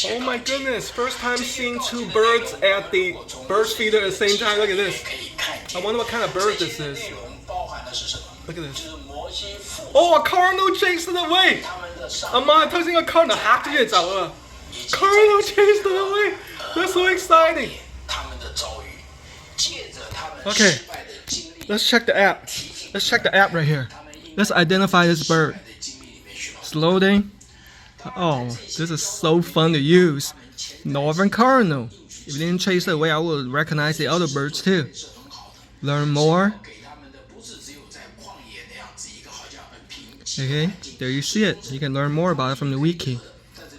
Oh my goodness, first time seeing two birds at the bird feeder at the same time. Look at this. I wonder what kind of bird this is. Look at this. Oh, a cardinal chased it away. 妈，它是一个 cardinal 吓住就走了。Cardinal chased it away. That's so exciting. Okay, let's check the app. Let's check the app right here. Let's identify this bird. It's loading. Oh, this is so fun to use. Northern Cardinal. If you didn't chase it away, I will recognize the other birds too. Learn more. Okay, there you see it. You can learn more about it from the wiki.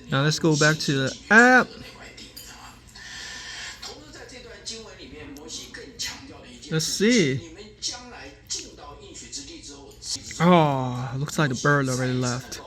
Now let's go back to the app. Let's see. Oh, looks like the bird already left.